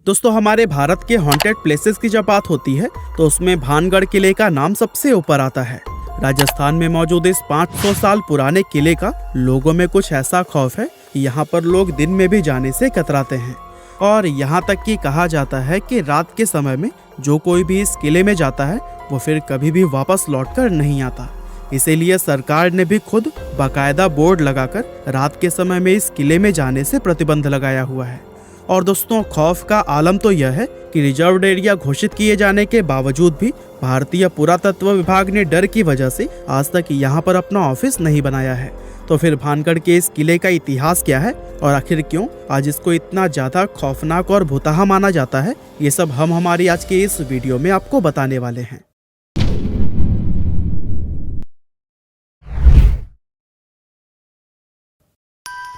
दोस्तों, हमारे भारत के हॉन्टेड प्लेसेस की जब बात होती है तो उसमें भानगढ़ किले का नाम सबसे ऊपर आता है। राजस्थान में मौजूद इस 500 साल पुराने किले का लोगों में कुछ ऐसा खौफ है कि यहाँ पर लोग दिन में भी जाने से कतराते हैं और यहाँ तक कि कहा जाता है कि रात के समय में जो कोई भी इस किले में जाता है वो फिर कभी भी वापस लौटकर नहीं आता। इसीलिए सरकार ने भी खुद बाकायदा बोर्ड लगाकर रात के समय में इस किले में जाने से प्रतिबंध लगाया हुआ है। और दोस्तों, खौफ का आलम तो यह है कि रिजर्व्ड एरिया घोषित किए जाने के बावजूद भी भारतीय पुरातत्व विभाग ने डर की वजह से आज तक यहाँ पर अपना ऑफिस नहीं बनाया है। तो फिर भानगढ़ के इस किले का इतिहास क्या है और आखिर क्यों आज इसको इतना ज्यादा खौफनाक और भुतहा माना जाता है, ये सब हम हमारी आज के इस वीडियो में आपको बताने वाले हैं।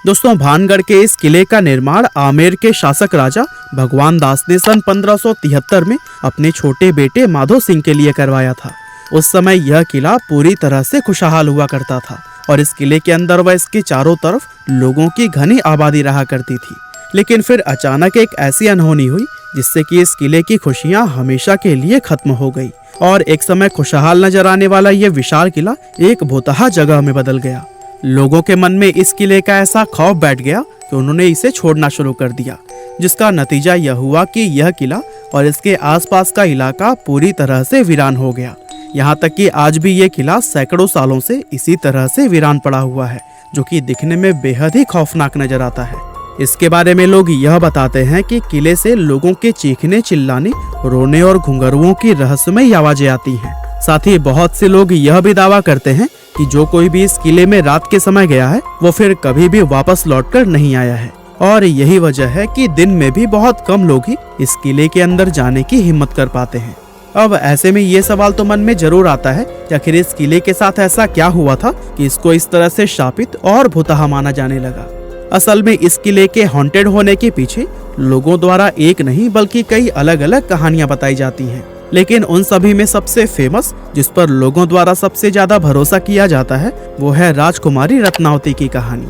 दोस्तों, भानगढ़ के इस किले का निर्माण आमेर के शासक राजा भगवान दास ने सन 1573 में अपने छोटे बेटे माधो सिंह के लिए करवाया था। उस समय यह किला पूरी तरह से खुशहाल हुआ करता था और इस किले के अंदर व इसके चारों तरफ लोगों की घनी आबादी रहा करती थी। लेकिन फिर अचानक एक ऐसी अनहोनी हुई जिससे कि इस किले की खुशियां हमेशा के लिए खत्म हो गई और एक समय खुशहाल नजर आने वाला यह विशाल किला एक भुतहा जगह में बदल गया। लोगों के मन में इस किले का ऐसा खौफ बैठ गया कि उन्होंने इसे छोड़ना शुरू कर दिया, जिसका नतीजा यह हुआ कि यह किला और इसके आसपास का इलाका पूरी तरह से वीरान हो गया। यहाँ तक कि आज भी ये किला सैकड़ों सालों से इसी तरह से वीरान पड़ा हुआ है, जो कि दिखने में बेहद ही खौफनाक नजर आता है। इसके बारे में लोग यह बताते हैं कि किले से लोगों के चीखने, चिल्लाने, रोने और घुंघरुओं की रहस्यमयी आवाजें आती हैं। साथ ही बहुत से लोग यह भी दावा करते हैं कि जो कोई भी इस किले में रात के समय गया है वो फिर कभी भी वापस लौटकर नहीं आया है। और यही वजह है कि दिन में भी बहुत कम लोग ही इस किले के अंदर जाने की हिम्मत कर पाते हैं। अब ऐसे में ये सवाल तो मन में जरूर आता है कि आखिर इस किले के साथ ऐसा क्या हुआ था कि इसको इस तरह से शापित और भुतहा माना जाने लगा। असल में इस किले के हॉन्टेड होने के पीछे लोगों द्वारा एक नहीं बल्कि कई अलग अलग कहानियां बताई जाती हैं। लेकिन उन सभी में सबसे फेमस, जिस पर लोगों द्वारा सबसे ज्यादा भरोसा किया जाता है, वो है राजकुमारी रत्नावती की कहानी।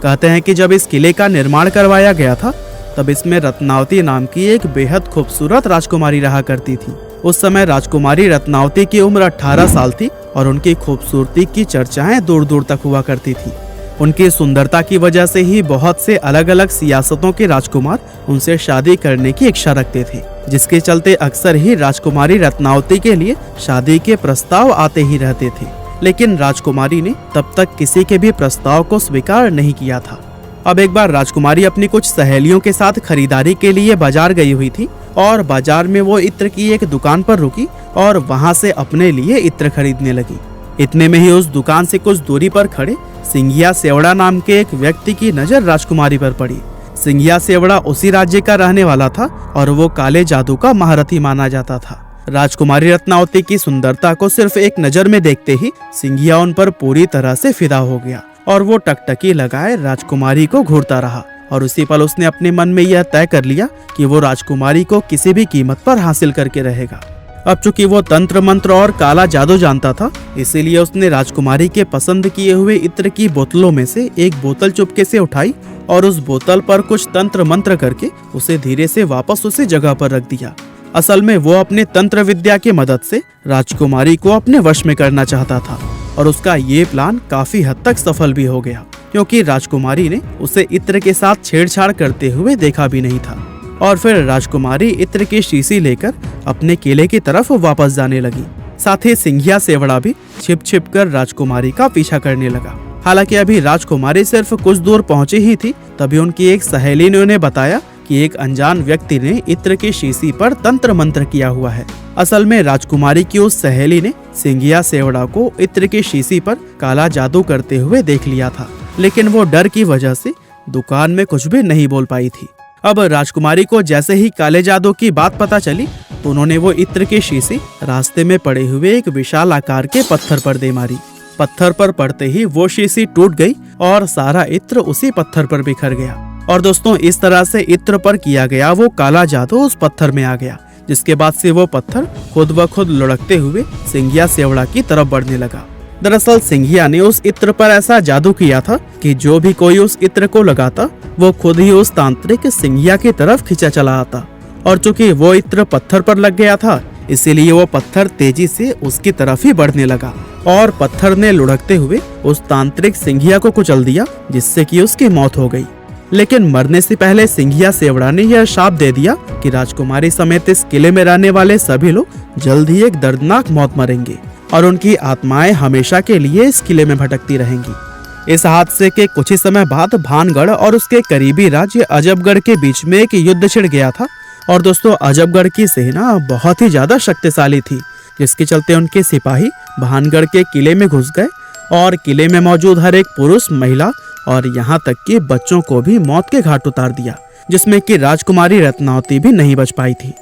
कहते हैं कि जब इस किले का निर्माण करवाया गया था तब इसमें रत्नावती नाम की एक बेहद खूबसूरत राजकुमारी रहा करती थी। उस समय राजकुमारी रत्नावती की उम्र 18 साल थी और उनकी खूबसूरती की चर्चाएं दूर दूर तक हुआ करती थी। उनकी सुंदरता की वजह से ही बहुत से अलग अलग सियासतों के राजकुमार उनसे शादी करने की इच्छा रखते थे, जिसके चलते अक्सर ही राजकुमारी रत्नावती के लिए शादी के प्रस्ताव आते ही रहते थे। लेकिन राजकुमारी ने तब तक किसी के भी प्रस्ताव को स्वीकार नहीं किया था। अब एक बार राजकुमारी अपनी कुछ सहेलियों के साथ खरीदारी के लिए बाजार गई हुई थी और बाजार में वो इत्र की एक दुकान पर रुकी और वहां से अपने लिए इत्र खरीदने लगी। इतने में ही उस दुकान से कुछ दूरी पर खड़े सिंघिया सेवड़ा नाम के एक व्यक्ति की नजर राजकुमारी पर पड़ी। सिंघिया सेवड़ा उसी राज्य का रहने वाला था और वो काले जादू का महारथी माना जाता था। राजकुमारी रत्नावती की सुंदरता को सिर्फ एक नजर में देखते ही सिंघिया उन पर पूरी तरह से फिदा हो गया और वो टकटकी लगाए राजकुमारी को घूरता रहा और उसी पल उसने अपने मन में यह तय कर लिया कि वो राजकुमारी को किसी भी कीमत पर हासिल करके रहेगा। अब चूंकि वो तंत्र मंत्र और काला जादू जानता था, इसीलिए उसने राजकुमारी के पसंद किए हुए इत्र की बोतलों में से एक बोतल चुपके से उठाई और उस बोतल पर कुछ तंत्र मंत्र करके उसे धीरे से वापस उसी जगह पर रख दिया। असल में वो अपने तंत्र विद्या की मदद से राजकुमारी को अपने वश में करना चाहता था और उसका ये प्लान काफी हद तक सफल भी हो गया, क्योंकि राजकुमारी ने उसे इत्र के साथ छेड़छाड़ करते हुए देखा भी नहीं था। और फिर राजकुमारी इत्र की शीशी लेकर अपने किले की तरफ वापस जाने लगी। साथ ही सिंघिया सेवड़ा भी छिप छिप कर राजकुमारी का पीछा करने लगा। हालांकि अभी राजकुमारी सिर्फ कुछ दूर पहुंची ही थी, तभी उनकी एक सहेली ने उन्हें बताया कि एक अनजान व्यक्ति ने इत्र की शीशी पर तंत्र मंत्र किया हुआ है। असल में राजकुमारी की उस सहेली ने सिंघिया सेवड़ा को इत्र की शीशी पर काला जादू करते हुए देख लिया था, लेकिन वो डर की वजह से दुकान में कुछ भी नहीं बोल पाई थी। अब राजकुमारी को जैसे ही काले जादू की बात पता चली तो उन्होंने वो इत्र की शीशी रास्ते में पड़े हुए एक विशाल आकार के पत्थर पर दे मारी। पत्थर पर पड़ते ही वो शीशी टूट गई और सारा इत्र उसी पत्थर पर बिखर गया। और दोस्तों, इस तरह से इत्र पर किया गया वो काला जादू उस पत्थर में आ गया, जिसके बाद से वो पत्थर खुद ब खुद लुढ़कते हुए सिंघिया सेवड़ा की तरफ बढ़ने लगा। दरअसल सिंघिया ने उस इत्र पर ऐसा जादू किया था कि जो भी कोई उस इत्र को लगाता वो खुद ही उस तांत्रिक सिंघिया की तरफ खींचा चला आता और चूंकि वो इत्र पत्थर पर लग गया था, इसीलिए वो पत्थर तेजी से उसकी तरफ ही बढ़ने लगा और पत्थर ने लुढ़कते हुए उस तांत्रिक सिंघिया को कुचल दिया, जिससे कि उसकी मौत हो गई। लेकिन मरने से पहले सिंघिया सेवड़ा ने यह शाप दे दिया कि राजकुमारी समेत इस किले में रहने वाले सभी लोग जल्द ही एक दर्दनाक मौत मरेंगे और उनकी आत्माएं हमेशा के लिए इस किले में भटकती रहेंगी। इस हादसे के कुछ ही समय बाद भानगढ़ और उसके करीबी राज्य अजबगढ़ के बीच में एक युद्ध छिड़ गया था। और दोस्तों, अजबगढ़ की सेना बहुत ही ज्यादा शक्तिशाली थी, जिसके चलते उनके सिपाही भानगढ़ के किले में घुस गए और किले में मौजूद हर एक पुरुष, महिला और यहाँ तक कि बच्चों को भी मौत के घाट उतार दिया, जिसमें कि राजकुमारी रत्नावती भी नहीं बच पाई थी।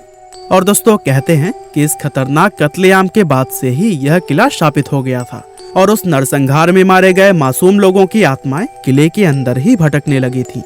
और दोस्तों, कहते हैं कि इस खतरनाक कत्लेआम के बाद से ही यह किला शापित हो गया था और उस नरसंहार में मारे गए मासूम लोगों की आत्माएं किले के अंदर ही भटकने लगी थी।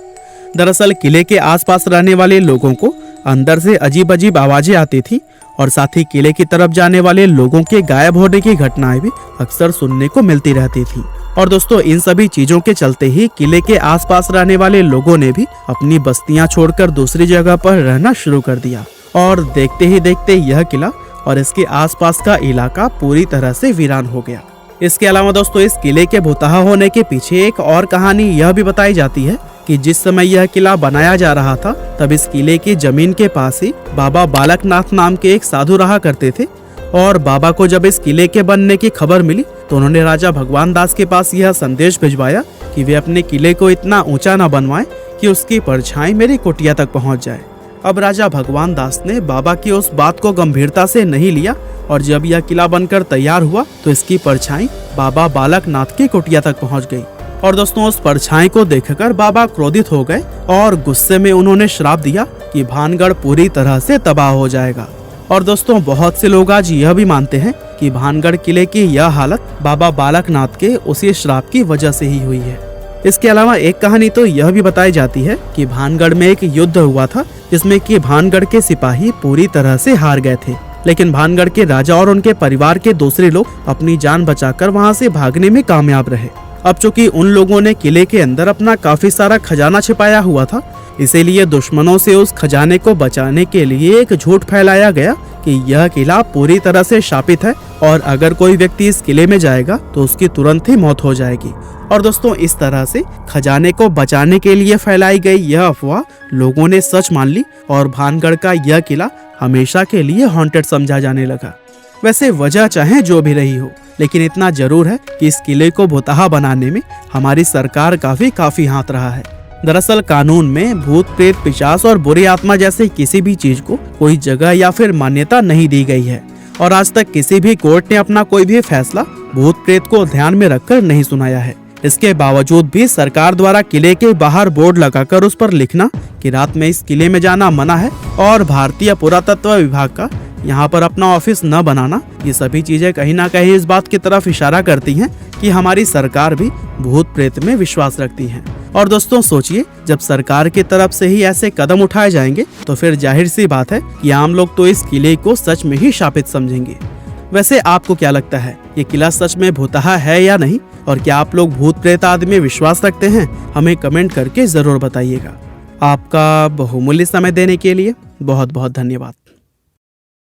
दरअसल किले के आसपास रहने वाले लोगों को अंदर से अजीब अजीब आवाजें आती थी और साथ ही किले की तरफ जाने वाले लोगों के गायब होने की घटनाएं भी अक्सर सुनने को मिलती रहती थी। और दोस्तों, इन सभी चीजों के चलते ही किले के आसपास रहने वाले लोगों ने भी अपनी बस्तियां छोड़कर दूसरी जगह पर रहना शुरू कर दिया और देखते ही देखते यह किला और इसके आसपास का इलाका पूरी तरह से वीरान हो गया। इसके अलावा दोस्तों, इस किले के भुतहा होने के पीछे एक और कहानी यह भी बताई जाती है कि जिस समय यह किला बनाया जा रहा था, तब इस किले की जमीन के पास ही बाबा बालकनाथ नाम के एक साधु रहा करते थे। और बाबा को जब इस किले के बनने की खबर मिली तो उन्होंने राजा भगवान दास के पास यह संदेश भिजवाया कि वे अपने किले को इतना ऊंचा न बनवाएं कि उसकी परछाई मेरी कुटिया तक पहुंच जाए। अब राजा भगवान दास ने बाबा की उस बात को गंभीरता से नहीं लिया और जब यह किला बनकर तैयार हुआ तो इसकी परछाई बाबा बालकनाथ की कुटिया तक पहुंच गई। और दोस्तों, उस परछाई को देखकर बाबा क्रोधित हो गए और गुस्से में उन्होंने श्राप दिया कि भानगढ़ पूरी तरह से तबाह हो जाएगा। और दोस्तों, बहुत से लोग आज यह भी मानते हैं कि भानगढ़ किले की यह हालत बाबा बालकनाथ के उसी श्राप की वजह से ही हुई है। इसके अलावा एक कहानी तो यह भी बताई जाती है कि भानगढ़ में एक युद्ध हुआ था, जिसमें कि भानगढ़ के सिपाही पूरी तरह से हार गए थे, लेकिन भानगढ़ के राजा और उनके परिवार के दूसरे लोग अपनी जान बचाकर वहां से भागने में कामयाब रहे। अब चूंकि उन लोगों ने किले के अंदर अपना काफी सारा खजाना छिपाया हुआ था, इसीलिए दुश्मनों से उस खजाने को बचाने के लिए एक झूठ फैलाया गया कि यह किला पूरी तरह से शापित है और अगर कोई व्यक्ति इस किले में जाएगा तो उसकी तुरंत ही मौत हो जाएगी। और दोस्तों, इस तरह से खजाने को बचाने के लिए फैलाई गई यह अफवाह लोगों ने सच मान ली और भानगढ़ का यह किला हमेशा के लिए हॉन्टेड समझा जाने लगा। वैसे वजह चाहे जो भी रही हो, लेकिन इतना जरूर है कि इस किले को भुतहा बनाने में हमारी सरकार का भी काफी हाथ रहा है। दरअसल कानून में भूत प्रेत पिशाच और बुरी आत्मा जैसे किसी भी चीज को कोई जगह या फिर मान्यता नहीं दी गई है और आज तक किसी भी कोर्ट ने अपना कोई भी फैसला भूत प्रेत को ध्यान में रखकर नहीं सुनाया है। इसके बावजूद भी सरकार द्वारा किले के बाहर बोर्ड लगाकर उस पर लिखना कि रात में इस किले में जाना मना है और भारतीय पुरातत्व विभाग का यहाँ पर अपना ऑफिस न बनाना, ये सभी चीजें कहीं ना कहीं इस बात की तरफ इशारा करती हैं कि हमारी सरकार भी भूत प्रेत में विश्वास रखती है। और दोस्तों, सोचिए, जब सरकार की तरफ से ही ऐसे कदम उठाए जाएंगे तो फिर जाहिर सी बात है कि आम लोग तो इस किले को सच में ही शापित समझेंगे। वैसे आपको क्या लगता है, ये किला सच में भुतहा है या नहीं, और क्या आप लोग भूत प्रेत आदि में विश्वास रखते हैं? हमें कमेंट करके जरूर बताइएगा। आपका बहुमूल्य समय देने के लिए बहुत बहुत धन्यवाद।